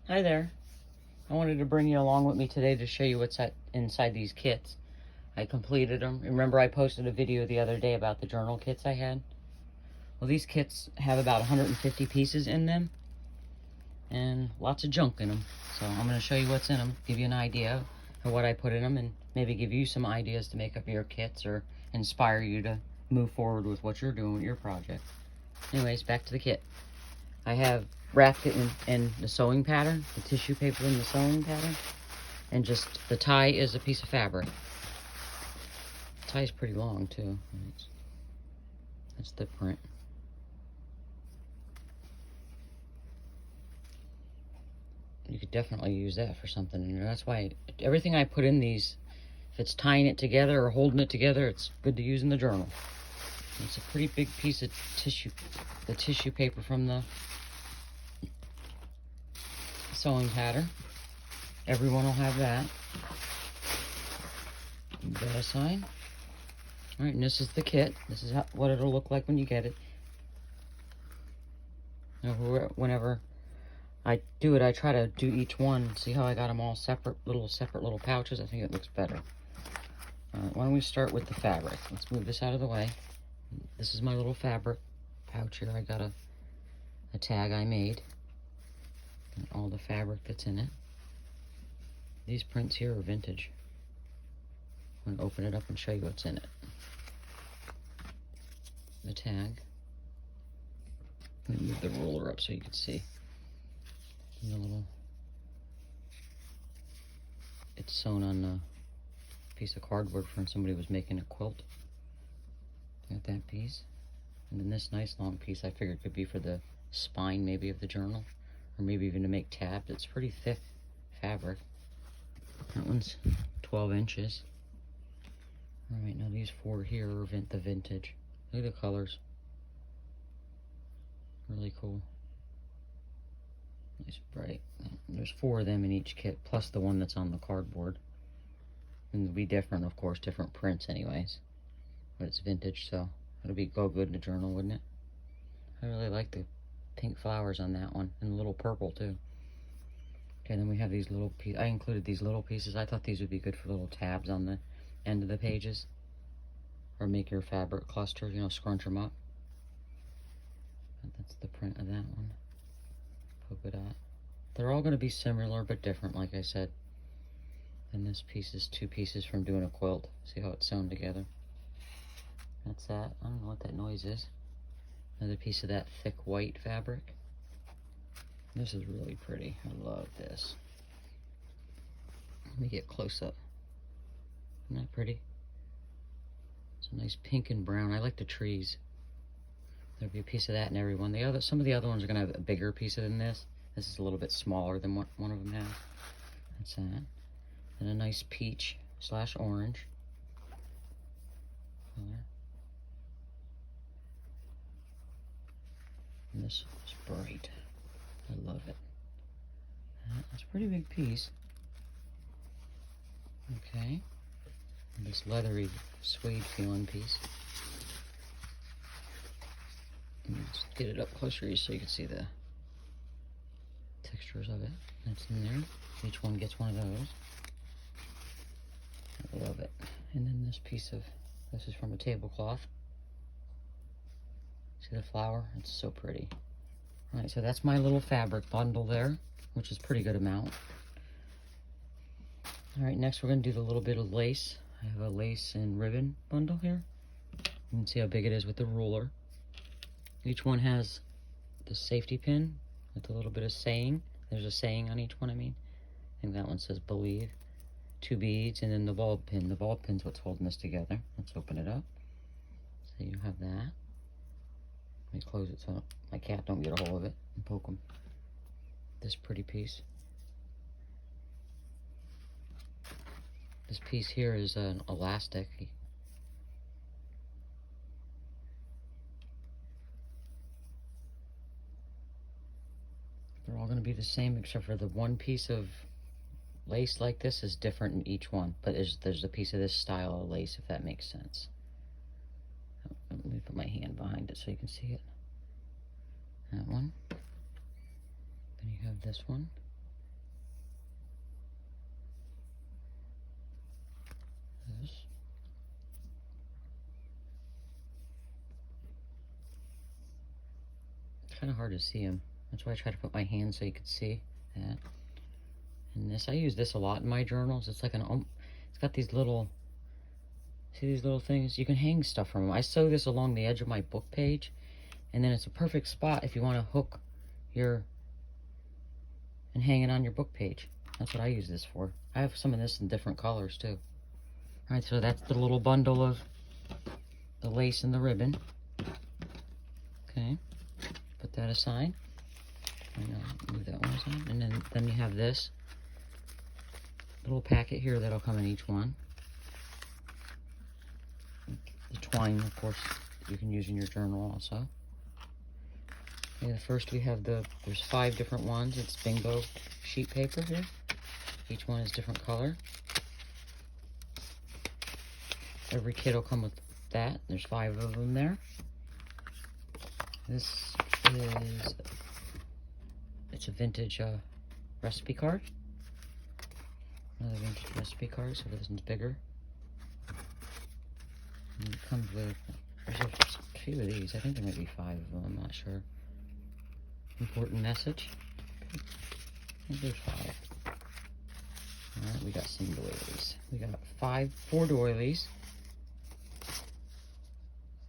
Hi there. I wanted to bring you along with me today to show you what's inside these kits. I completed them. Remember I posted a video the other day about the journal kits I had? Well, these kits have about 150 pieces in them and lots of junk in them. So I'm going to show you what's in them, give you an idea of what I put in them, and maybe give you some ideas to make up your kits or inspire you to move forward with what you're doing with your project. Anyways, back to the kit. I have wrapped it in the sewing pattern, the tissue paper in the sewing pattern, and just the tie is a piece of fabric. The tie is pretty long too. That's the print. You could definitely use that for something, and that's why everything I put in these, if it's tying it together or holding it together, it's good to use in the journal. It's a pretty big piece of tissue, the tissue paper from the sewing pattern. Everyone will have that. That aside. Alright, and this is the kit. This is what it'll look like when you get it. Now, whenever I do it, I try to do each one. See how I got them all separate little pouches? I think it looks better. Alright, why don't we start with the fabric? Let's move this out of the way. This is my little fabric pouch here. I got a tag I made. And all the fabric that's in it. These prints here are vintage. I'm going to open it up and show you what's in it. The tag. Let me move the ruler up so you can see. And the little, it's sewn on a piece of cardboard from somebody who was making a quilt. Got that piece. And then this nice long piece I figured could be for the spine maybe of the journal. Or maybe even to make tabs. It's pretty thick fabric. That one's 12 inches. Alright, now these four here are the vintage. Look at the colors. Really cool. Nice bright. There's four of them in each kit, plus the one that's on the cardboard. And it'll be different, of course, different prints anyways. But it's vintage, so it'll go good in the journal, wouldn't it? I really like the pink flowers on that one, and a little purple too. Okay, then we have these little pieces. I included these little pieces. I thought these would be good for little tabs on the end of the pages. Or make your fabric cluster, you know, scrunch them up. That's the print of that one. Polka dot. They're all going to be similar but different, like I said. And this piece is two pieces from doing a quilt. See how it's sewn together? That's that. I don't know what that noise is. Another piece of that thick white fabric. This is really pretty. I love this. Let me get close up. Isn't that pretty? It's a nice pink and brown. I like the trees. There'll be a piece of that in every one. Some of the other ones are going to have a bigger piece than this. This is a little bit smaller than what one of them has. That's that. And a nice peach / orange color. And this is bright. I love it. That's a pretty big piece. Okay. And this leathery suede feeling piece. Let's get it up closer so you can see the textures of it. That's in there. Each one gets one of those. I love it. And then this is from a tablecloth. See the flower? It's so pretty. Alright, so that's my little fabric bundle there, which is a pretty good amount. Alright, next we're going to do the little bit of lace. I have a lace and ribbon bundle here. You can see how big it is with the ruler. Each one has the safety pin with a little bit of saying. There's a saying on each one, I mean. I think that one says believe. 2 beads, and then the bulb pin. The bulb pin's what's holding this together. Let's open it up. So you have that. Let me close it so my cat don't get a hold of it and poke him. This pretty piece. This piece here is an elastic. They're all going to be the same except for the one piece of lace like this is different in each one. But there's a piece of this style of lace, if that makes sense. Let me put my hand behind it so you can see it. That one. Then you have this one. kind of hard to see them. That's why I try to put my hand so you could see that. And this, I use this a lot in my journals. It's like it's got these little, see these little things? You can hang stuff from them. I sew this along the edge of my book page, and then it's a perfect spot if you want to hook and hang it on your book page. That's what I use this for. I have some of this in different colors too. Alright, so that's the little bundle of the lace and the ribbon. Okay, put that aside. Move that one aside. And then you have this little packet here that'll come in each one. The twine, of course, you can use in your journal also. Okay, first we have there's 5 different ones. It's bingo sheet paper here. Each one is different color. Every kit will come with that. There's 5 of them there. This is, it's a vintage recipe card. Another vintage recipe card, so this one's bigger. And it comes with, there's a few of these. I think there might be 5 of them, I'm not sure. Important message. I think there's 5. Alright, we got some doilies. We got 4 doilies.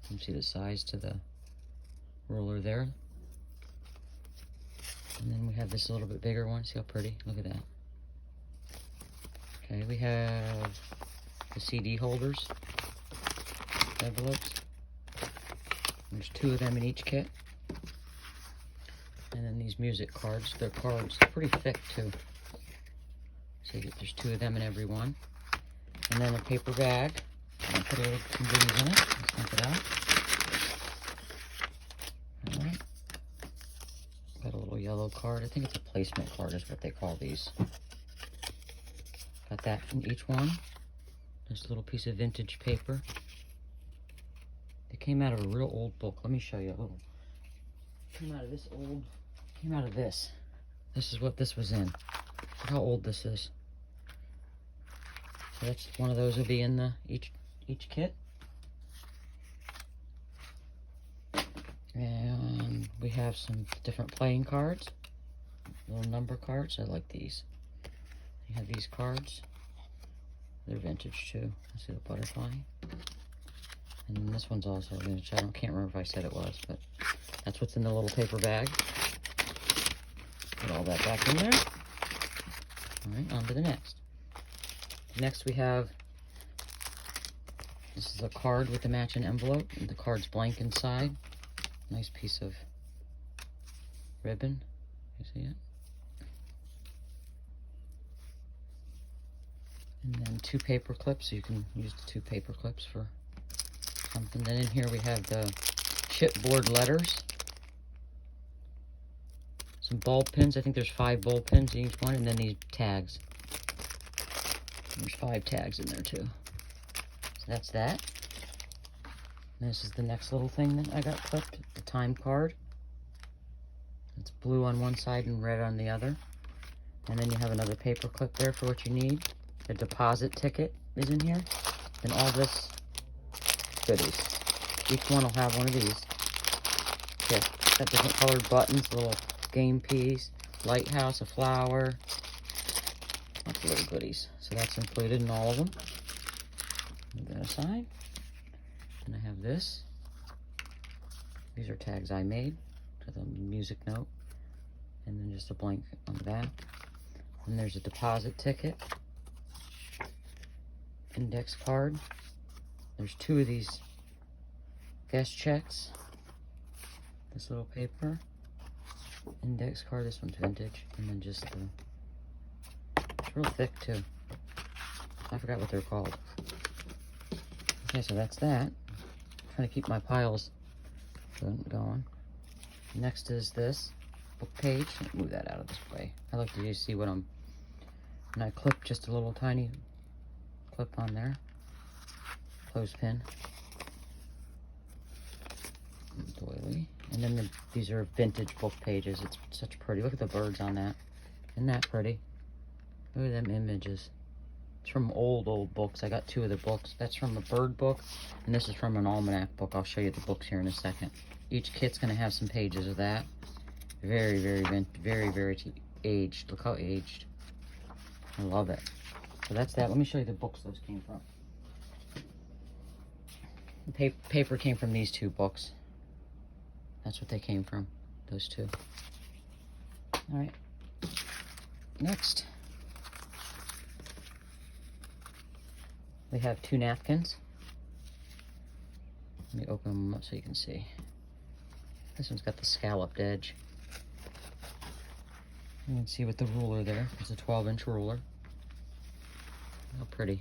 You can see the size to the ruler there. And then we have this a little bit bigger one. See how pretty? Look at that. Okay, we have the CD holders, envelopes. There's 2 of them in each kit. And then these music cards. They're cards pretty thick too. So there's 2 of them in every one. And then a paper bag. I'm gonna put some goodies in it. Let's dump it out. Alright. Got a little yellow card. I think it's a placement card is what they call these. Got that in each one. There's a little piece of vintage paper. It came out of a real old book. Let me show you a little. Came out of this old. Came out of this. This is what this was in. Look how old this is. So that's one of those will be in the each kit. And we have some different playing cards. Little number cards. I like these. You have these cards. They're vintage too. I see the butterfly. And then this one's also vintage. I can't remember if I said it was, but that's what's in the little paper bag. Put all that back in there. Alright, on to the next. Next we have, this is a card with the matching envelope. And the card's blank inside. Nice piece of ribbon. You see it? And then 2 paper clips. So you can use the 2 paper clips for something. Then in here we have the chipboard letters. Some bulb pins. I think there's 5 bulb pins in each one. And then these tags. There's 5 tags in there too. So that's that. And this is the next little thing that I got clipped. The time card. It's blue on one side and red on the other. And then you have another paper clip there for what you need. The deposit ticket is in here. And all this goodies. Each one will have one of these. Okay, got different colored buttons, little game piece, lighthouse, a flower. Lots of little goodies. So that's included in all of them. Move that aside. And I have this. These are tags I made with a music note. And then just a blank on the back. And there's a deposit ticket. Index card. There's 2 of these guest checks. This little paper. Index card. This one's vintage. And then just the... It's real thick too. I forgot what they're called. Okay, so that's that. I'm trying to keep my piles going. Next is this book page. Move that out of this way. I like to just see what I'm... And I clip just a little tiny clip on there. Clothespin. Doily. And then these are vintage book pages. It's such pretty. Look at the birds on that. Isn't that pretty? Look at them images. It's from old books. I got 2 of the books. That's from a bird book, and this is from an almanac book. I'll show you the books here in a second. Each kit's gonna have some pages of that. Very, very aged. Look how aged. I love it. So that's that. Let me show you the books those came from. The paper came from these 2 books. That's what they came from, those 2. All right. Next, we have 2 napkins. Let me open them up so you can see. This one's got the scalloped edge. You can see with the ruler there. It's a 12-inch ruler. How pretty.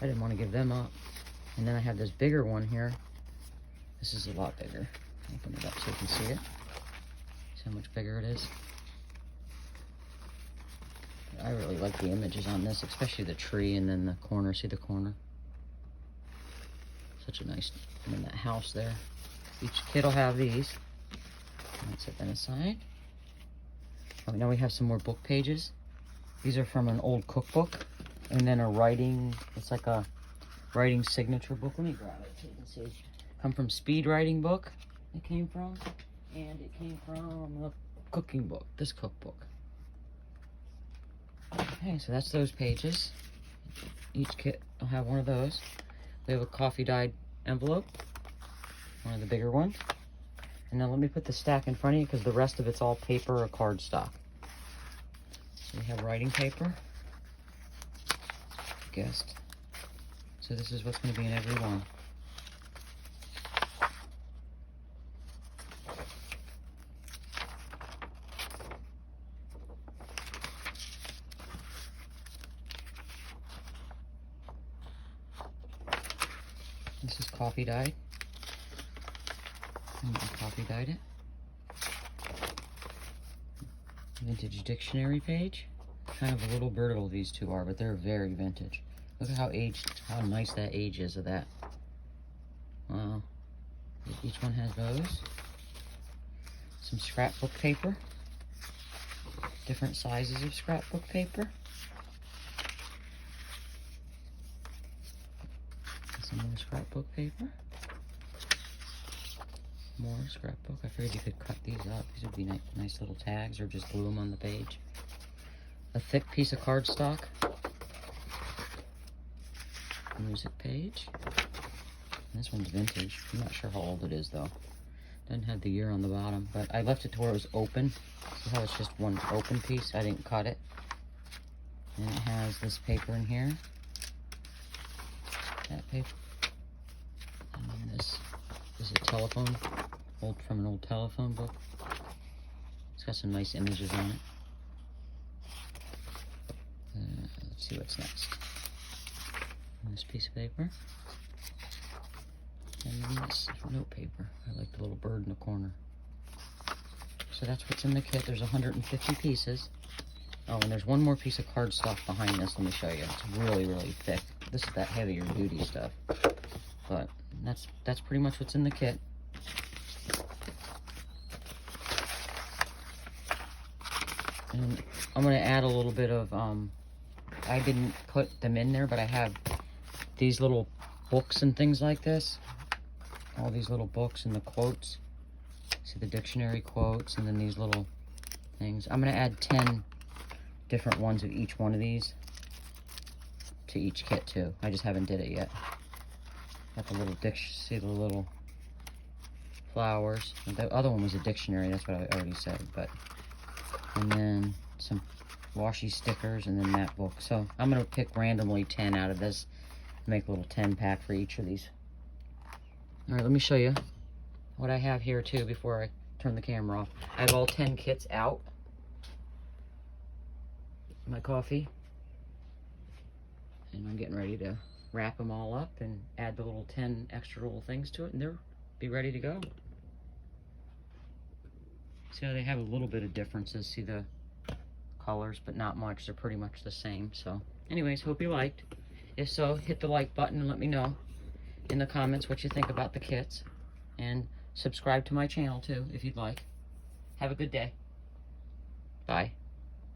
I didn't want to give them up. And then I have this bigger one here. This is a lot bigger. Open it up so you can see it. See how much bigger it is? I really like the images on this, especially the tree and then the corner. See the corner? Such a nice, and then that house there. Each kid will have these. Let's set that aside. Oh, now we have some more book pages. These are from an old cookbook, and then a writing, it's like a writing signature book. Let me grab it so you can see. Come from speed writing book, it came from, and it came from a cooking book, this cookbook. Okay, so that's those pages. Each kit will have one of those. We have a coffee dyed envelope, one of the bigger ones. And now let me put the stack in front of you because the rest of it's all paper or cardstock. So we have writing paper. Guessed. So this is what's going to be in every one. This is coffee dyed. I coffee dyed it. Vintage dictionary page. Kind of a little brittle these 2 are, but they're very vintage. Look at how aged, how nice that age is of that. Wow. Each one has those. Some scrapbook paper. Different sizes of scrapbook paper. Some more scrapbook paper. More scrapbook. I figured you could cut these up. These would be nice little tags, or just glue them on the page. A thick piece of cardstock. Music page. And this one's vintage. I'm not sure how old it is though. Doesn't have the year on the bottom, but I left it to where it was open. See how it's just one open piece? I didn't cut it. And it has this paper in here. That paper. And then this is a telephone, from an old telephone book. It's got some nice images on it. Let's see what's next. And this piece of paper. And then this note paper. I like the little bird in the corner. So that's what's in the kit. There's 150 pieces. Oh, and there's one more piece of cardstock behind this. Let me show you. It's really, really thick. This is that heavier duty stuff. But that's pretty much what's in the kit. And I'm going to add a little bit of, I didn't put them in there, but I have these little books and things like this. All these little books and the quotes. See the dictionary quotes and then these little things. I'm going to add 10 different ones of each one of these to each kit too. I just haven't did it yet. Got the little see the little flowers. The other one was a dictionary, that's what I already said, but and then some washi stickers and then that book. So I'm gonna pick randomly 10 out of this, make a little 10 pack for each of these. All right, let me show you what I have here too before I turn the camera off. I have all 10 kits out. My coffee. And I'm getting ready to wrap them all up and add the little 10 extra little things to it, and they'll be ready to go. See how they have a little bit of differences. See the colors, but not much. They're pretty much the same. So anyways, hope you liked. If so, hit the like button and let me know in the comments what you think about the kits. And subscribe to my channel too, if you'd like. Have a good day.